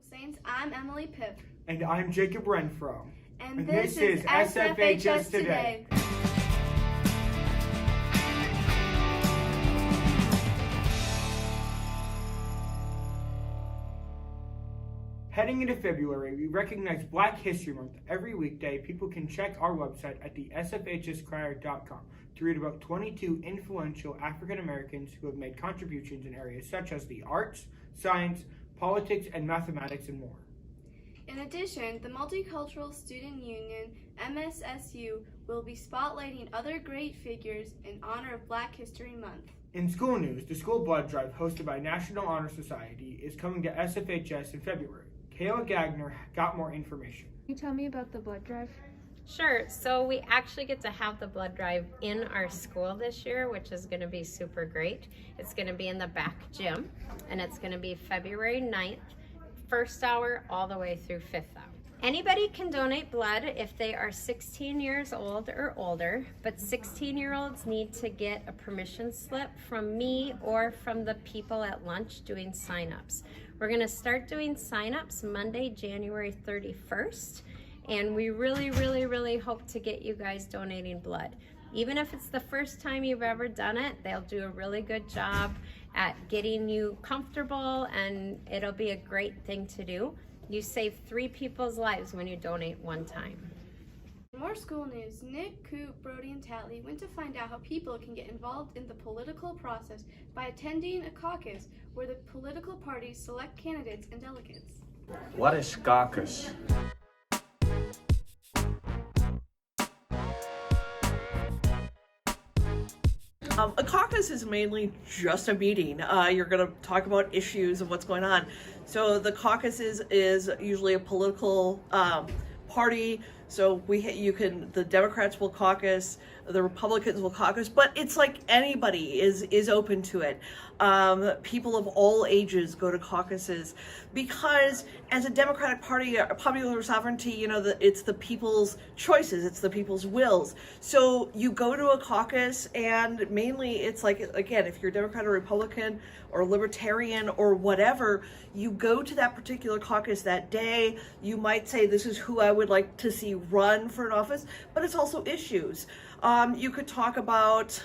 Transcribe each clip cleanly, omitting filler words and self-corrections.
Saints, I'm Emily Pip. And I'm Jacob Renfro. And this is SFHS Today. Heading into February, we recognize Black History Month. Every weekday, people can check our website at the sfhscrier.com to read about 22 influential African Americans who have made contributions in areas such as the arts, science, politics, and mathematics, and more. In addition, the Multicultural Student Union, MSSU, will be spotlighting other great figures in honor of Black History Month. In school news, the school blood drive hosted by National Honor Society is coming to SFHS in February. Kayla Gagner got more information. Can you tell me about the blood drive? Sure. So we actually get to have the blood drive in our school this year, which is going to be super great. It's going to be in the back gym, and it's going to be February 9th, first hour all the way through fifth hour. Anybody can donate blood if they are 16 years old or older, but 16-year-olds need to get a permission slip from me or from the people at lunch doing sign-ups. We're going to start doing sign-ups Monday, January 31st, and we really hope to get you guys donating blood. Even if it's the first time you've ever done it, they'll do a really good job at getting you comfortable, and it'll be a great thing to do. You save 3 people's lives when you donate one time. More school news. Nick, Coop, Brody, and Tatley went to find out how people can get involved in the political process by attending a caucus where the political parties select candidates and delegates. What is caucus? A caucus is mainly just a meeting. You're going to talk about issues of what's going on. So the caucus is usually a political party. So the Democrats will caucus, the Republicans will caucus, but it's like anybody is open to it. People of all ages go to caucuses because as a Democratic Party, popular sovereignty, it's the people's choices, it's the people's wills. So you go to a caucus and mainly it's like, again, if you're Democrat or Republican or Libertarian or whatever, you go to that particular caucus that day. You might say, this is who I would like to see run for an office, but it's also issues. You could talk about,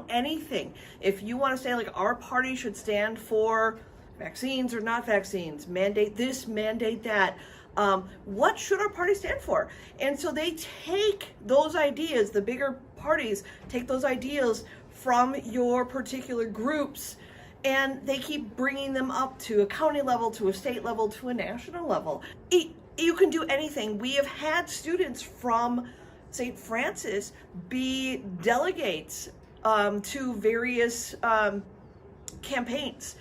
anything. If you want to say like our party should stand for vaccines or not vaccines, mandate this, mandate that, what should our party stand for? And so they take those ideas, the bigger parties take those ideas from your particular groups, and they keep bringing them up to a county level, to a state level, to a national level. You can do anything. We have had students from St. Francis be delegates to various campaigns,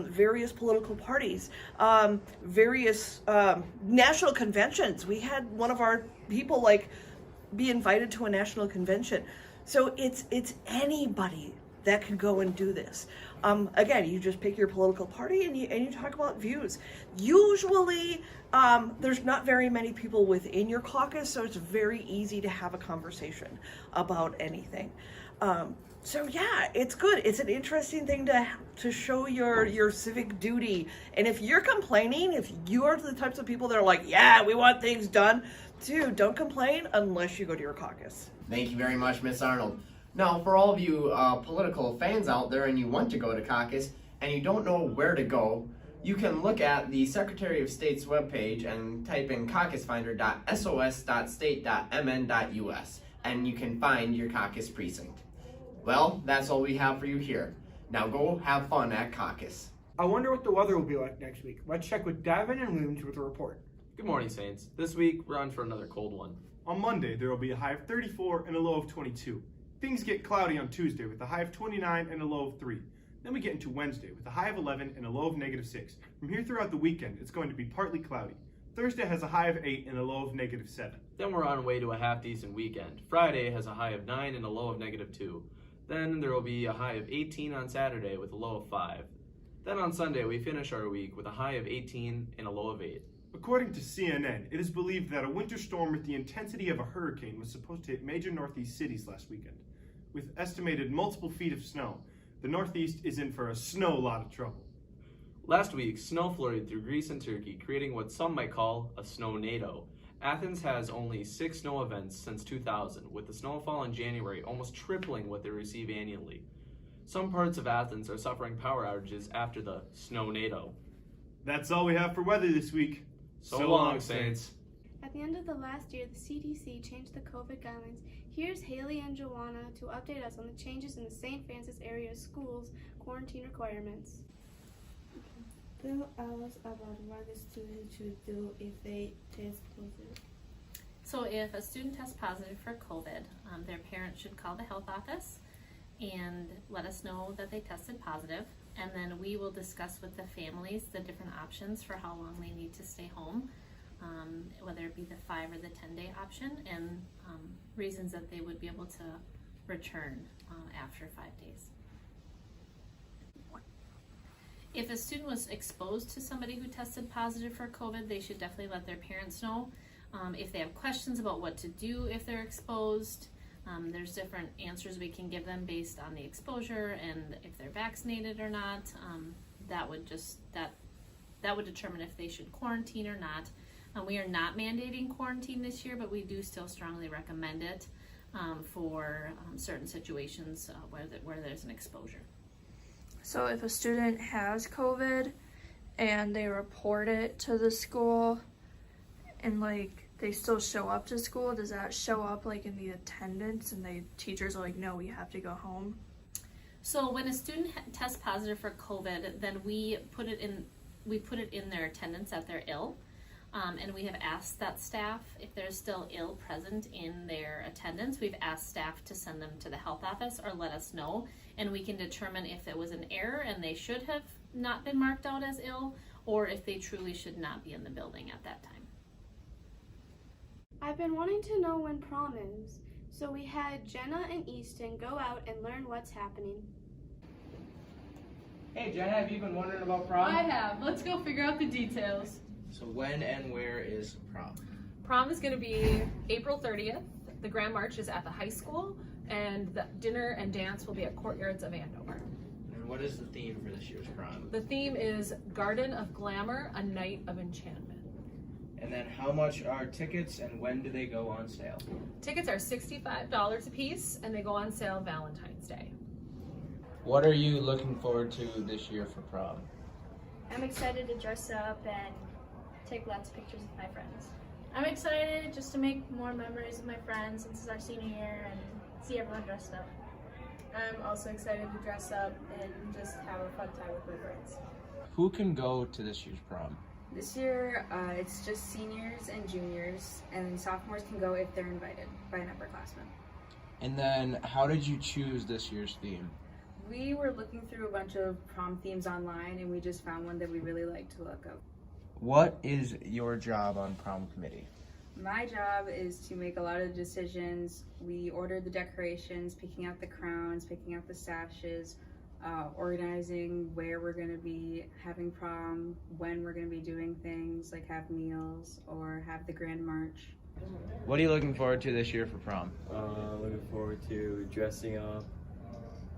various political parties, various national conventions. We had one of our people be invited to a national convention. So it's anybody that can go and do this. Again, you just pick your political party and you talk about views. Usually, there's not very many people within your caucus, so it's very easy to have a conversation about anything. So yeah, it's good. It's an interesting thing to show your civic duty. And if you're complaining, if you are the types of people that are like, yeah, we want things done, dude, don't complain unless you go to your caucus. Thank you very much, Miss Arnold. Now, for all of you political fans out there and you want to go to caucus and you don't know where to go, you can look at the Secretary of State's webpage and type in caucusfinder.sos.state.mn.us and you can find your caucus precinct. Well, that's all we have for you here. Now go have fun at caucus. I wonder what the weather will be like next week. Let's check with Davin and Looms with a report. Good morning, Saints. This week, we're on for another cold one. On Monday, there will be a high of 34 and a low of 22. Things get cloudy on Tuesday with a high of 29 and a low of 3. Then we get into Wednesday with a high of 11 and a low of -6. From here throughout the weekend, it's going to be partly cloudy. Thursday has a high of 8 and a low of -7. Then we're on our way to a half-decent weekend. Friday has a high of 9 and a low of -2. Then there will be a high of 18 on Saturday with a low of 5. Then on Sunday, we finish our week with a high of 18 and a low of 8. According to CNN, it is believed that a winter storm with the intensity of a hurricane was supposed to hit major Northeast cities last weekend. With estimated multiple feet of snow, the Northeast is in for a snow lot of trouble. Last week, snow flurried through Greece and Turkey, creating what some might call a snow-nado. Athens has only 6 snow events since 2000, with the snowfall in January almost tripling what they receive annually. Some parts of Athens are suffering power outages after the snow-nado. That's all we have for weather this week. So long, Saints. At the end of the last year, the CDC changed the COVID guidelines. Here's Haley and Joanna to update us on the changes in the St. Francis area schools' quarantine requirements. Tell us about what the student should do if they test positive. So if a student tests positive for COVID, their parents should call the health office and let us know that they tested positive, and then we will discuss with the families the different options for how long they need to stay home, whether it be the 5 or the 10-day option, and reasons that they would be able to return after 5 days. If a student was exposed to somebody who tested positive for COVID, they should definitely let their parents know. If they have questions about what to do if they're exposed, there's different answers we can give them based on the exposure and if they're vaccinated or not. That would determine if they should quarantine or not. We are not mandating quarantine this year, but we do still strongly recommend it for certain situations where there's an exposure. So if a student has COVID and they report it to the school and like they still show up to school, does that show up like in the attendance and the teachers are like, no, we have to go home? So when a student tests positive for COVID, then we put it in their attendance that they're ill. And we have asked that staff, if they're still ill present in their attendance, we've asked staff to send them to the health office or let us know, and we can determine if it was an error and they should have not been marked out as ill, or if they truly should not be in the building at that time. I've been wanting to know when prom is, so we had Jenna and Easton go out and learn what's happening. Hey Jenna, have you been wondering about prom? I have. Let's go figure out the details. So when and where is prom? Prom is going to be April 30th. The Grand March is at the high school, and the dinner and dance will be at Courtyards of Andover. And what is the theme for this year's prom? The theme is Garden of Glamour, a Night of Enchantment. And then how much are tickets and when do they go on sale? Tickets are $65 a piece, and they go on sale Valentine's Day. What are you looking forward to this year for prom? I'm excited to dress up and take lots of pictures with my friends. I'm excited just to make more memories with my friends since it's our senior year and see everyone dressed up. I'm also excited to dress up and just have a fun time with my friends. Who can go to this year's prom? This year, it's just seniors and juniors, and sophomores can go if they're invited by an upperclassman. And then how did you choose this year's theme? We were looking through a bunch of prom themes online, and we just found one that we really liked to look up. What is your job on prom committee? My job is to make a lot of decisions. We order the decorations, picking out the crowns, picking out the sashes, organizing where we're going to be having prom, when we're going to be doing things like have meals or have the grand march. What are you looking forward to this year for prom? Looking forward to dressing up,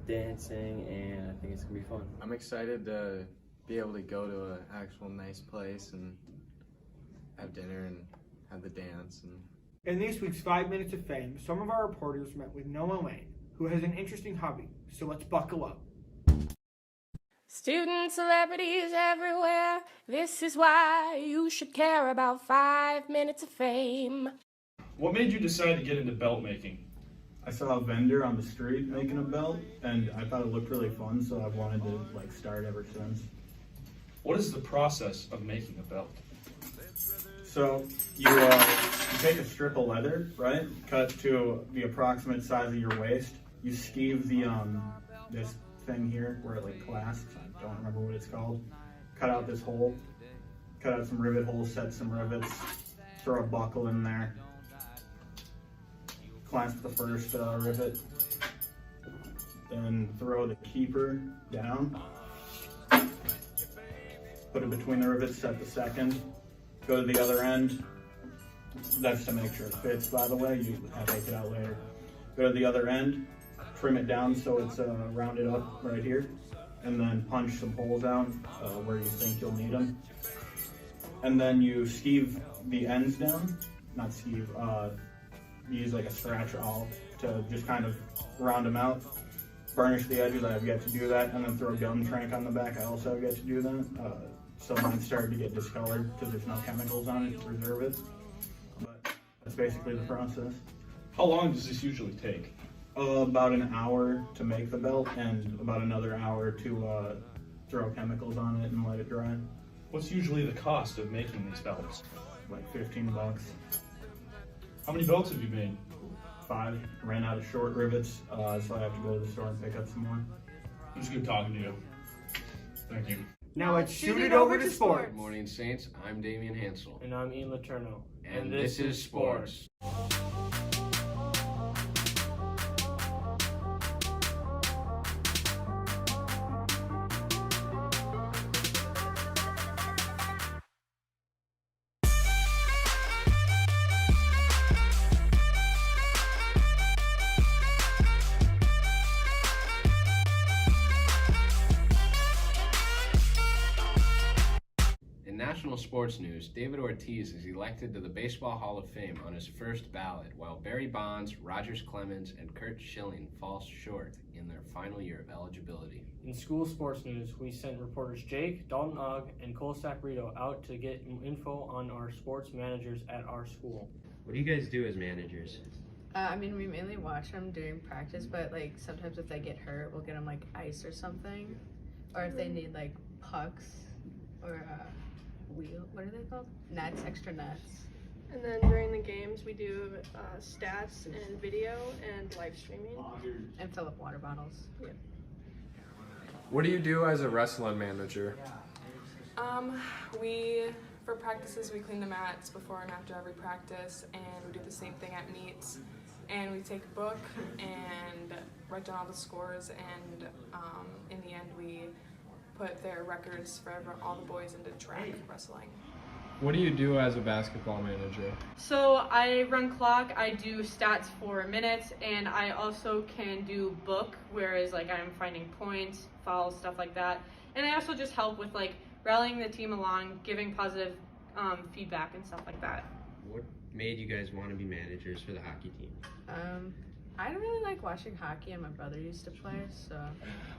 dancing, and I think it's going to be fun. I'm excited to be able to go to an actual nice place and have dinner and have the dance. In this week's 5 Minutes of Fame, some of our reporters met with Noah Lane, who has an interesting hobby, so let's buckle up. Student celebrities everywhere, this is why you should care about 5 Minutes of Fame. What made you decide to get into belt making? I saw a vendor on the street making a belt, and I thought it looked really fun, so I've wanted to start ever since. What is the process of making a belt? So you take a strip of leather, right? Cut to the approximate size of your waist. You skeeve the this thing here where it clasps. I don't remember what it's called. Cut out this hole. Cut out some rivet holes. Set some rivets. Throw a buckle in there. Clasp the first rivet. Then throw the keeper down. Put it between the rivets. Set the second. Go to the other end. That's to make sure it fits, by the way. I'll take it out later. Go to the other end. Trim it down so it's rounded up right here. and then punch some holes out where you think you'll need them. And then you skeeve the ends down, not skeeve, use like a scratch awl to just kind of round them out. Burnish the edges, I have yet to do that, and then throw a gum trank on the back, I also have yet to do that. So mine started to get discolored because there's no chemicals on it to preserve it. But that's basically the process. How long does this usually take? About an hour to make the belt and about another hour to throw chemicals on it and let it dry. What's usually the cost of making these belts? Like $15. How many belts have you made? 5. Ran out of short rivets, so I have to go to the store and pick up some more. It was good talking to you. Thank you. Now let's shoot it over to sports. Good morning, Saints. I'm Damian Hansel. And I'm Ian Letourneau. And this is sports. In national sports news, David Ortiz is elected to the Baseball Hall of Fame on his first ballot, while Barry Bonds, Rogers Clemens, and Curt Schilling fall short in their final year of eligibility. In school sports news, we sent reporters Jake, Dalton Ogg, and Cole Saporito out to get info on our sports managers at our school. What do you guys do as managers? We mainly watch them during practice, but like sometimes if they get hurt, we'll get them like ice or something, or if they need like pucks or what are they called? Nets, extra nets. And then during the games, we do stats and video and live streaming. And fill up water bottles. Yeah. What do you do as a wrestling manager? For practices, we clean the mats before and after every practice, and we do the same thing at meets. And we take a book and write down all the scores, and in the end, we put their records for all the boys into track wrestling. What do you do as a basketball manager? So I run clock, I do stats for minutes, and I also can do book, whereas like I'm finding points, fouls, stuff like that. And I also just help with like rallying the team along, giving positive feedback and stuff like that. What made you guys want to be managers for the hockey team? I don't really like watching hockey, and my brother used to play, so.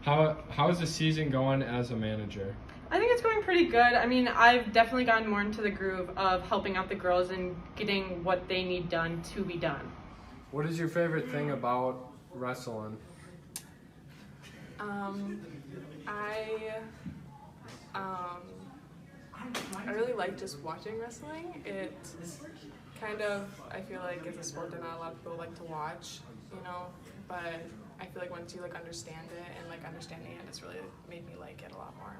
How is the season going as a manager? I think it's going pretty good. I mean, I've definitely gotten more into the groove of helping out the girls and getting what they need done to be done. What is your favorite thing about wrestling? I really like just watching wrestling. It kind of, I feel like, is a sport that not a lot of people like to watch, but I feel like once you like understand it and like understanding it, it's really made me like it a lot more.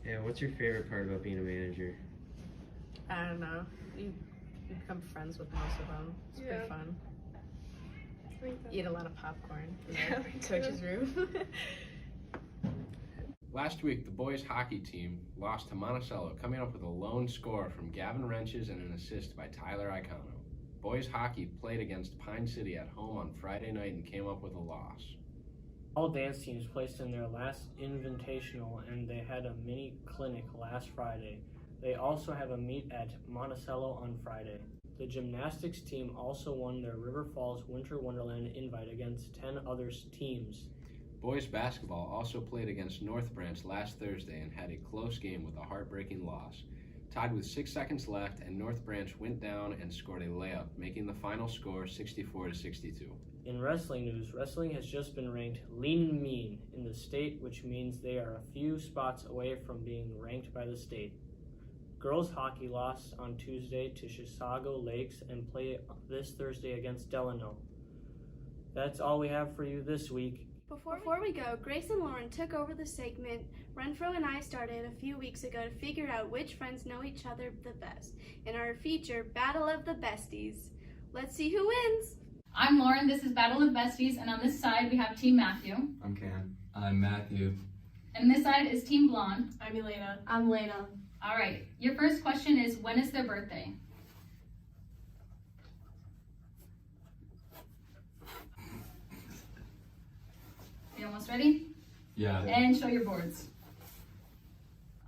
Yeah, what's your favorite part about being a manager? I don't know. You become friends with most of them. It's pretty fun. Eat a lot of popcorn in the coach's room. Last week, the boys hockey team lost to Monticello, coming up with a lone score from Gavin Wrenches and an assist by Tyler Icono. Boys hockey played against Pine City at home on Friday night and came up with a loss. All dance teams placed in their last invitational, and they had a mini clinic last Friday. They also have a meet at Monticello on Friday. The gymnastics team also won their River Falls Winter Wonderland invite against 10 other teams. Boys basketball also played against North Branch last Thursday and had a close game with a heartbreaking loss. Tied with 6 seconds left, and North Branch went down and scored a layup, making the final score 64-62. In wrestling news, wrestling has just been ranked lean mean in the state, which means they are a few spots away from being ranked by the state. Girls hockey lost on Tuesday to Chisago Lakes and play this Thursday against Delano. That's all we have for you this week. Before we go, Grace and Lauren took over the segment Renfro and I started a few weeks ago to figure out which friends know each other the best in our feature, Battle of the Besties. Let's see who wins. I'm Lauren, this is Battle of Besties, and on this side we have Team Matthew. I'm Cam. I'm Matthew. And this side is Team Blonde. I'm Elena. I'm Lena. All right, your first question is, when is their birthday? You almost ready? Yeah. And show your boards.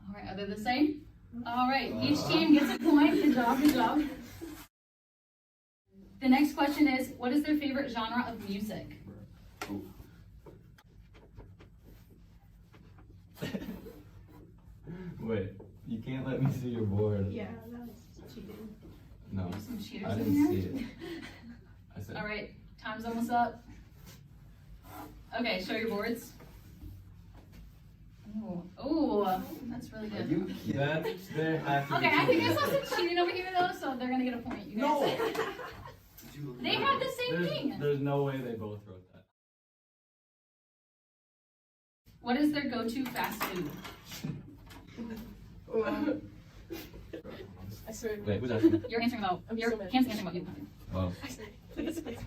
All right, are they the same? All right, each team gets a point. Good job, good job. The next question is, what is their favorite genre of music? Wait, you can't let me see your board. Yeah, that's cheating. No, There's some cheaters I in didn't here. see it. I said. All right, time's almost up. Okay, show your boards. Oh, that's really good. There has to Okay, be I think I cheating. saw some cheating over here though, so they're gonna get a point. You guys. They had the same thing. There's no way they both wrote that. What is their go-to fast food? I swear. Wait, who's asking? You're answering about. Your so mad. Cam's answering about you. Oh. Please, please, please.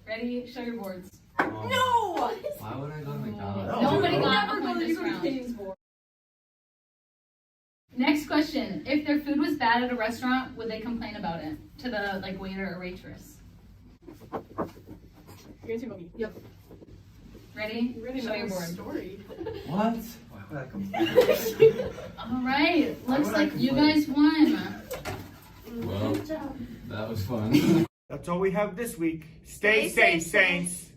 Ready? Show your boards. No! Why would I go to McDonald's? Nobody got Never a go point to this Burger round. King's board. Next question. If their food was bad at a restaurant, would they complain about it to the waiter or waitress? You're answering about me. Yep. Ready? You really Show know your the board. story. What? Why would I complain? All right. Looks would I like you complain? guys won. Well, that was fun. That's all we have this week. Stay safe, Saints.